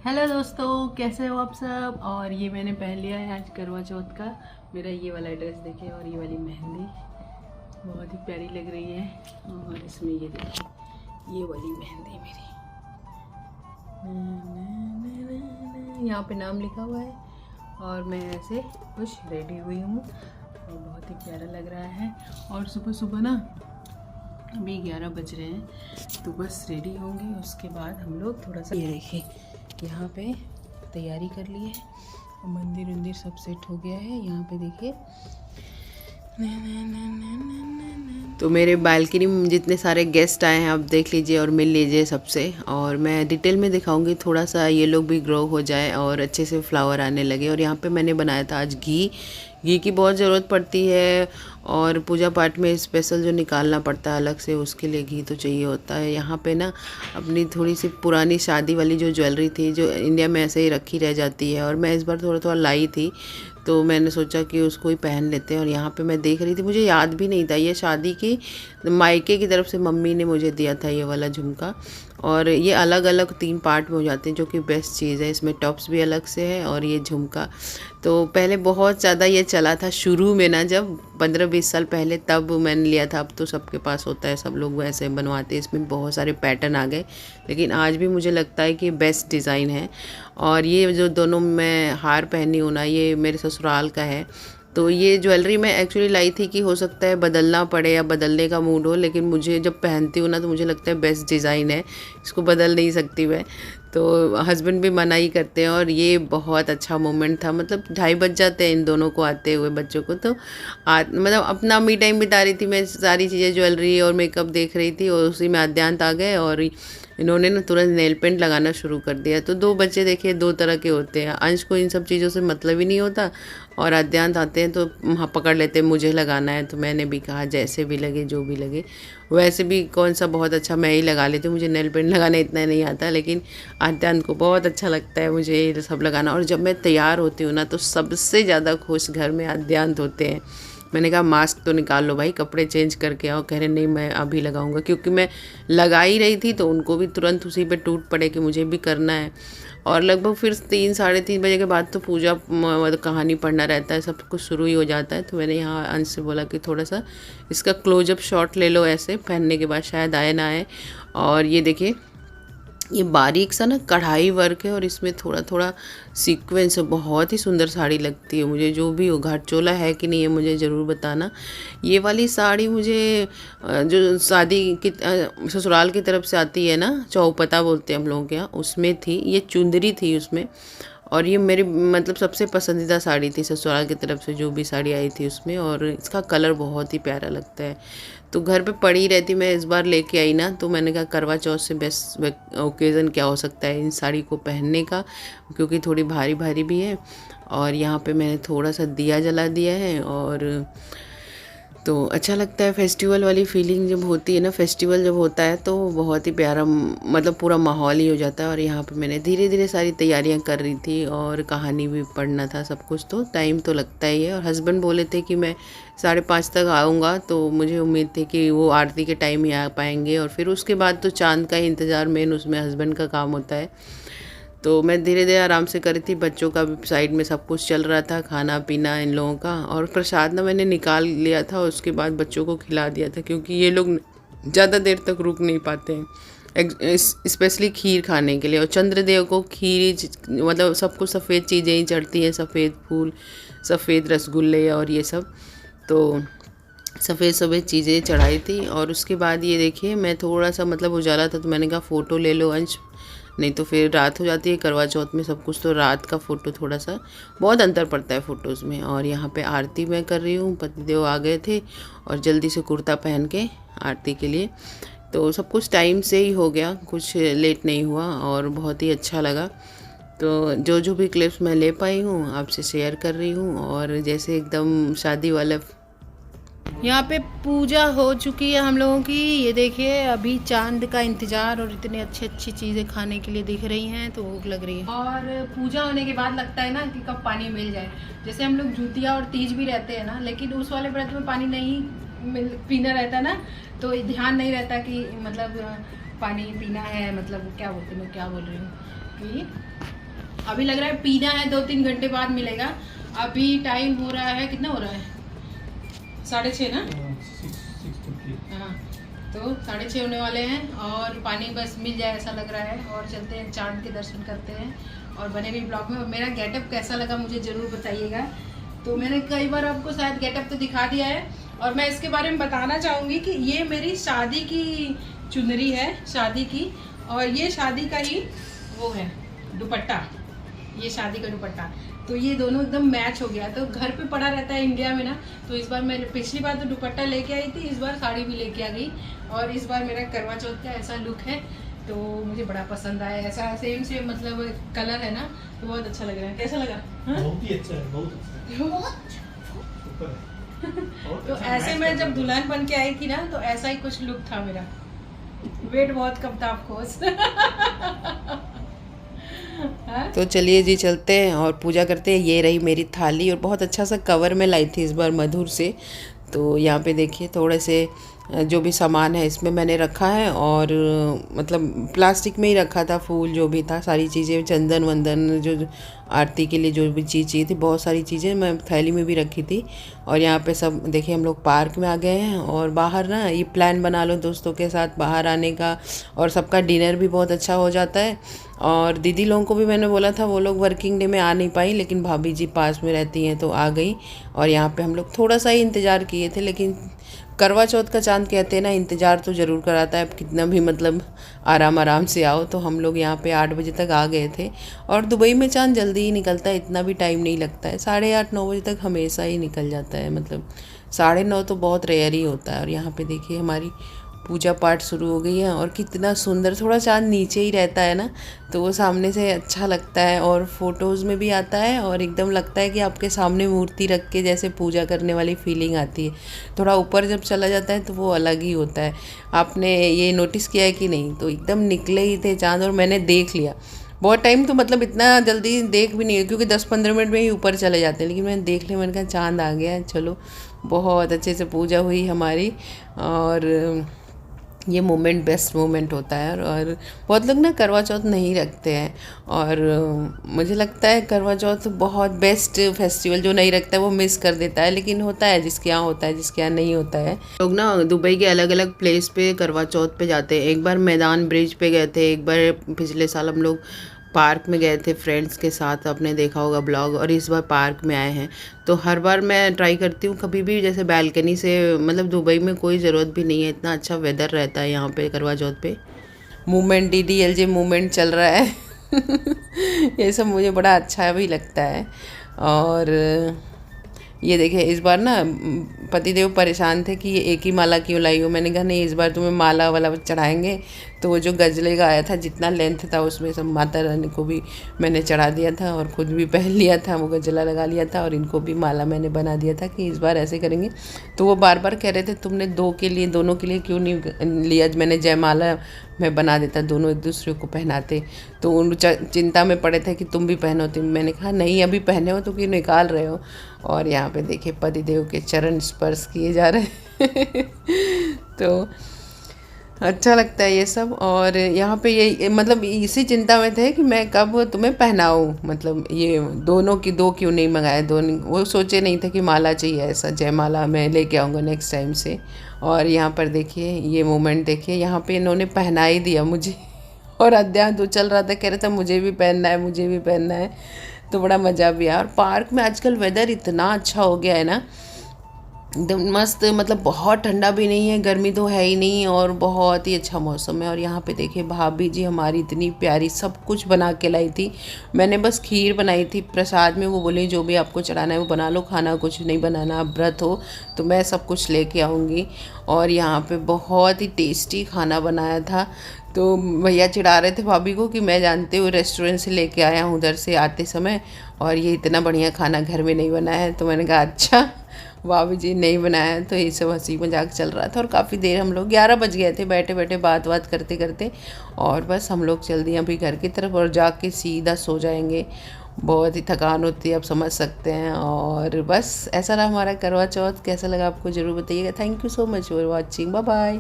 Hello दोस्तों, कैसे हो आप सब। और ये मैंने पहन लिया है आज करवा चौथ का। मेरा ये वाला ड्रेस देखिए और ये वाली मेहंदी बहुत ही प्यारी लग रही है। और इसमें ये देखिए ये वाली मेहंदी मेरी, यहाँ पे नाम लिखा हुआ है और मैं ऐसे कुछ रेडी हुई हूँ और बहुत ही प्यारा लग रहा है। और सुबह सुबह ना अभी 11 बज रहे हैं तो बस रेडी होंगे, उसके बाद हम लोग थोड़ा सा, ये देखिए यहाँ पे तैयारी कर ली है और मंदिर वंदिर सब सेट हो गया है। यहाँ पे देखिए तो मेरे बालकनी में जितने सारे गेस्ट आए हैं आप देख लीजिए और मिल लीजिए सबसे। और मैं डिटेल में दिखाऊंगी, थोड़ा सा ये लोग भी ग्रो हो जाए और अच्छे से फ्लावर आने लगे। और यहाँ पे मैंने बनाया था आज घी की बहुत ज़रूरत पड़ती है और पूजा पाठ में स्पेशल जो निकालना पड़ता है अलग से, उसके लिए घी तो चाहिए होता है। यहाँ पे ना अपनी थोड़ी सी पुरानी शादी वाली जो ज्वेलरी थी जो इंडिया में ऐसे ही रखी रह जाती है और मैं इस बार थोड़ा थोड़ा लाई थी, तो मैंने सोचा कि उसको ही पहन लेते हैं। और यहाँ पे मैं देख रही थी, मुझे याद भी नहीं था ये शादी की मायके की तरफ से मम्मी ने मुझे दिया था ये वाला झुमका। और ये अलग अलग 3 पार्ट में हो जाते हैं जो कि बेस्ट चीज़ है। इसमें टॉप्स भी अलग से है और ये झुमका तो पहले बहुत ज़्यादा ये चला था शुरू में ना, जब 15-20 साल पहले तब मैंने लिया था। अब तो सबके पास होता है, सब लोग वैसे बनवाते हैं। इसमें बहुत सारे पैटर्न आ गए, लेकिन आज भी मुझे लगता है कि बेस्ट डिज़ाइन है। और ये जो दोनों मैं हार पहनी हूँ ना, ये मेरे ससुराल का है। तो ये ज्वेलरी मैं एक्चुअली लाई थी कि हो सकता है बदलना पड़े या बदलने का मूड हो, लेकिन मुझे जब पहनती हूँ ना तो मुझे लगता है बेस्ट डिज़ाइन है, इसको बदल नहीं सकती मैं। तो हस्बैंड भी मना ही करते हैं और ये बहुत अच्छा मोमेंट था। मतलब 2:30 बज जाते हैं इन दोनों को आते हुए बच्चों को। तो मतलब अपना मी टाइम बिता रही थी मैं, सारी चीज़ें ज्वेलरी और मेकअप देख रही थी और उसी में आद्यांत आ गए और इन्होंने ना तुरंत नेल पेंट लगाना शुरू कर दिया। तो 2 बच्चे देखिए 2 तरह के होते हैं, अंश को इन सब चीज़ों से मतलब ही नहीं होता और आद्यांत आते हैं तो हाँ पकड़ लेते हैं मुझे लगाना है। तो मैंने भी कहा जैसे भी लगे जो भी लगे, वैसे भी कौन सा बहुत अच्छा मैं ही लगा लेती हूँ, मुझे नेल पेंट लगाना इतना नहीं आता, लेकिन आद्यांत को बहुत अच्छा लगता है मुझे ये सब लगाना। और जब मैं तैयार होती हूँ ना तो सबसे ज़्यादा खुश घर में आद्यांत होते हैं। मैंने कहा मास्क तो निकाल लो भाई, कपड़े चेंज करके आओ। कह रहे नहीं मैं अभी लगाऊंगा, क्योंकि मैं लगा ही रही थी तो उनको भी तुरंत उसी पे टूट पड़े कि मुझे भी करना है। और लगभग फिर 3-3:30 बजे के बाद तो पूजा मतलब कहानी पढ़ना रहता है, सब कुछ शुरू ही हो जाता है। तो मैंने यहाँ अंश से बोला कि थोड़ा सा इसका क्लोजअप शॉट ले लो ऐसे पहनने के बाद, शायद आए ना आए। और ये देखिए ये बारीक सा ना कढ़ाई वर्क है और इसमें थोड़ा थोड़ा सीक्वेंस है, बहुत ही सुंदर साड़ी लगती है मुझे। जो भी हो, घाटचोला है कि नहीं है मुझे ज़रूर बताना। ये वाली साड़ी मुझे जो शादी की ससुराल की तरफ से आती है ना, चौपता बोलते हैं हम लोग के यहाँ, उसमें थी ये चुंदरी थी उसमें। और ये मेरी मतलब सबसे पसंदीदा साड़ी थी ससुराल की तरफ से, जो भी साड़ी आई थी उसमें। और इसका कलर बहुत ही प्यारा लगता है। तो घर पे पड़ी रहती, मैं इस बार लेके आई ना, तो मैंने कहा करवा चौथ से बेस्ट ओकेज़न क्या हो सकता है इन साड़ी को पहनने का, क्योंकि थोड़ी भारी भारी भी है। और यहाँ पे मैंने थोड़ा सा दिया जला दिया है और तो अच्छा लगता है। फेस्टिवल वाली फीलिंग जब होती है ना, फेस्टिवल जब होता है तो बहुत ही प्यारा मतलब पूरा माहौल ही हो जाता है। और यहाँ पे मैंने धीरे धीरे सारी तैयारियां कर रही थी और कहानी भी पढ़ना था, सब कुछ तो टाइम तो लगता ही है। और हस्बैंड बोले थे कि मैं 5:30 तक आऊँगा, तो मुझे उम्मीद थी कि वो आरती के टाइम ही आ पाएंगे। और फिर उसके बाद तो चाँद का ही इंतज़ार मेन उसमें हस्बैंड का काम होता है। तो मैं धीरे धीरे आराम से करी थी, बच्चों का भी साइड में सब कुछ चल रहा था, खाना पीना इन लोगों का। और प्रसाद ना मैंने निकाल लिया था, उसके बाद बच्चों को खिला दिया था, क्योंकि ये लोग ज़्यादा देर तक रुक नहीं पाते हैं, स्पेशली खीर खाने के लिए। और चंद्रदेव को खीर मतलब सब कुछ सफ़ेद चीज़ें ही चढ़ती हैं, सफ़ेद फूल, सफ़ेद रसगुल्ले और ये सब। तो सफ़ेद सफ़ेद चीज़ें चढ़ाई थी। और उसके बाद ये देखिए मैं थोड़ा सा मतलब उजाला था तो मैंने कहा फ़ोटो ले लो अंश, नहीं तो फिर रात हो जाती है करवा चौथ में सब कुछ। तो रात का फ़ोटो थोड़ा सा बहुत अंतर पड़ता है फ़ोटोज़ में। और यहाँ पे आरती मैं कर रही हूँ, पतिदेव आ गए थे और जल्दी से कुर्ता पहन के आरती के लिए। तो सब कुछ टाइम से ही हो गया, कुछ लेट नहीं हुआ और बहुत ही अच्छा लगा। तो जो जो भी क्लिप्स मैं ले पाई हूँ आपसे शेयर कर रही हूँ। और जैसे एकदम शादी वाला यहाँ पे पूजा हो चुकी है हम लोगों की। ये देखिए अभी चांद का इंतज़ार और इतने अच्छी अच्छी चीज़ें खाने के लिए दिख रही हैं तो भूख लग रही है। और पूजा होने के बाद लगता है ना कि कब पानी मिल जाए। जैसे हम लोग जुतिया और तीज भी रहते हैं ना, लेकिन उस वाले व्रत में पानी नहीं पीना रहता ना, तो ध्यान नहीं रहता कि मतलब पानी पीना है, मतलब क्या बोलती मैं क्या बोल रही हूँ ये अभी लग रहा है पीना है, 2-3 घंटे बाद मिलेगा। अभी टाइम हो रहा है, कितना हो रहा है, 6:30 ना। 6:50। हाँ, तो 6:30 होने वाले हैं और पानी बस मिल जाए ऐसा लग रहा है। और चलते हैं, चांद के दर्शन करते हैं और बने भी ब्लॉग में। और मेरा गेटअप कैसा लगा मुझे ज़रूर बताइएगा। तो मैंने कई बार आपको शायद गेटअप तो दिखा दिया है, और मैं इसके बारे में बताना चाहूँगी कि ये मेरी शादी की चुनरी है, शादी की। और ये शादी का ही वो है दुपट्टा, ये शादी का दुपट्टा। तो ये दोनों एकदम मैच हो गया। तो घर पे पड़ा रहता है इंडिया में ना, तो इस बार मैं पिछली बार तो दुपट्टा लेके आई थी, इस बार साड़ी भी लेके आ गई। और इस बार मेरा करवा चौथ का ऐसा लुक है, तो मुझे बड़ा पसंद आया। ऐसा सेम सेम मतलब कलर है ना, तो बहुत अच्छा लग रहा है। कैसा लगा? बहुत ही अच्छा है, बहुत अच्छा सुपर है। तो ऐसे मैं जब दुल्हन बन के आई थी ना, तो ऐसा ही कुछ लुक था मेरा। वेट बहुत कम था ऑफकोर्स। तो चलिए जी चलते हैं और पूजा करते हैं। ये रही मेरी थाली, और बहुत अच्छा सा कवर में लाई थी इस बार मधुर से। तो यहाँ पे देखिए थोड़े से जो भी सामान है इसमें मैंने रखा है, और मतलब प्लास्टिक में ही रखा था। फूल जो भी था, सारी चीज़ें, चंदन वंदन, जो आरती के लिए जो भी चीज़ चाहिए थी, बहुत सारी चीज़ें मैं थैली में भी रखी थी। और यहाँ पे सब देखिए हम लोग पार्क में आ गए हैं, और बाहर ना ये प्लान बना लो दोस्तों के साथ बाहर आने का, और सबका डिनर भी बहुत अच्छा हो जाता है। और दीदी लोगों को भी मैंने बोला था, वो लोग वर्किंग डे में आ नहीं पाई, लेकिन भाभी जी पास में रहती हैं तो आ गई। और यहाँ पे हम लोग थोड़ा सा ही इंतज़ार किए थे, लेकिन करवा चौथ का चांद कहते हैं ना, इंतज़ार तो ज़रूर कराता है। अब कितना भी मतलब आराम आराम से आओ। तो हम लोग यहाँ पे 8 बजे तक आ गए थे। और दुबई में चांद जल्दी ही निकलता है, इतना भी टाइम नहीं लगता है। 8:30-9 बजे तक हमेशा ही निकल जाता है, मतलब 9:30 तो बहुत रेयर ही होता है। और यहाँ पे देखिए हमारी पूजा पाठ शुरू हो गई है। और कितना सुंदर, थोड़ा चांद नीचे ही रहता है ना, तो वो सामने से अच्छा लगता है, और फोटोज़ में भी आता है, और एकदम लगता है कि आपके सामने मूर्ति रख के जैसे पूजा करने वाली फीलिंग आती है। थोड़ा ऊपर जब चला जाता है तो वो अलग ही होता है। आपने ये नोटिस किया है कि नहीं? तो एकदम निकले ही थे चांद, और मैंने देख लिया। बहुत टाइम तो मतलब इतना जल्दी देख भी नहीं है, क्योंकि 10-15 मिनट में ही ऊपर चले जाते हैं, लेकिन मैंने देख लिया, मैंने कहा चांद आ गया है। चलो, बहुत अच्छे से पूजा हुई हमारी। और ये मोमेंट बेस्ट मोमेंट होता है। और बहुत लोग ना करवा चौथ नहीं रखते हैं, और मुझे लगता है करवा चौथ बहुत बेस्ट फेस्टिवल, जो नहीं रखता है वो मिस कर देता है। लेकिन होता है जिसके यहाँ होता है, जिसके यहाँ नहीं होता है। लोग ना दुबई के अलग अलग प्लेस पे करवा चौथ पे जाते हैं। एक बार मैदान ब्रिज पे गए थे, एक बार पिछले साल हम लोग पार्क में गए थे फ्रेंड्स के साथ, आपने देखा होगा ब्लॉग। और इस बार पार्क में आए हैं। तो हर बार मैं ट्राई करती हूँ कभी भी, जैसे बैल्कनी से, मतलब दुबई में कोई ज़रूरत भी नहीं है, इतना अच्छा वेदर रहता है यहाँ पे करवा चौथ पे। मूवमेंट, DDLJ मूवमेंट चल रहा है। ये सब मुझे बड़ा अच्छा भी लगता है। और ये देखिए इस बार ना पतिदेव परेशान थे कि ये एक ही माला क्यों लाई हो। मैंने कहा नहीं, इस बार तुम्हें माला वाला चढ़ाएंगे। तो वो जो गजले का आया था, जितना लेंथ था उसमें सब माता रानी को भी मैंने चढ़ा दिया था, और ख़ुद भी पहन लिया था, वो गजला लगा लिया था, और इनको भी माला मैंने बना दिया था कि इस बार ऐसे करेंगे। तो वो बार बार कह रहे थे तुमने दोनों के लिए क्यों नहीं लिया, मैंने जयमाला मैं बना देता, दोनों एक दूसरे को पहनाते। तो उन चिंता में पड़े थे कि तुम भी पहनो। तो मैंने कहा नहीं, अभी पहने हो तो क्यों निकाल रहे हो। और यहाँ पे देखिए पतिदेव के चरण स्पर्श किए जा रहे हैं। तो अच्छा लगता है ये सब। और यहाँ पे ये मतलब इसी चिंता में थे कि मैं कब तुम्हें पहनाऊँ, मतलब ये दोनों की दो क्यों नहीं मंगाए, दोनों वो सोचे नहीं थे कि माला चाहिए, ऐसा जयमाला मैं लेके आऊँगा नेक्स्ट टाइम से। और यहाँ पर देखिए ये मोमेंट देखिए, यहाँ पे इन्होंने पहना ही दिया मुझे। और अध्यात्म तो चल रहा था, कह रहा था मुझे भी पहनना है, मुझे भी पहनना है। तो बड़ा मज़ा भी आया। और पार्क में आजकल वेदर इतना अच्छा हो गया है ना, एकदम मस्त, मतलब बहुत ठंडा भी नहीं है, गर्मी तो है ही नहीं, और बहुत ही अच्छा मौसम है। और यहाँ पे देखिए भाभी जी हमारी इतनी प्यारी सब कुछ बना के लाई थी। मैंने बस खीर बनाई थी प्रसाद में, वो बोली जो भी आपको चढ़ाना है वो बना लो, खाना कुछ नहीं बनाना, आप व्रत हो तो मैं सब कुछ लेके आऊँगी। और यहाँ पे बहुत ही टेस्टी खाना बनाया था। तो भैया चिढ़ा रहे थे भाभी को कि मैं जानते हो रेस्टोरेंट से लेके आया हूँ उधर से आते समय, और ये इतना बढ़िया खाना घर में नहीं बनाया है। तो मैंने कहा अच्छा भाभी जी नहीं बनाया है। तो ये सब हंसी मजाक चल रहा था। और काफ़ी देर हम लोग 11 बज गए थे बैठे बैठे बात करते करते, और बस हम लोग चल दिए अभी घर की तरफ, और जाके सीधा सो जाएंगे। बहुत ही थकान होती है, आप समझ सकते हैं। और बस ऐसा रहा हमारा करवा चौथ। कैसा लगा आपको ज़रूर बताइएगा। Thank you so much for watching, bye bye.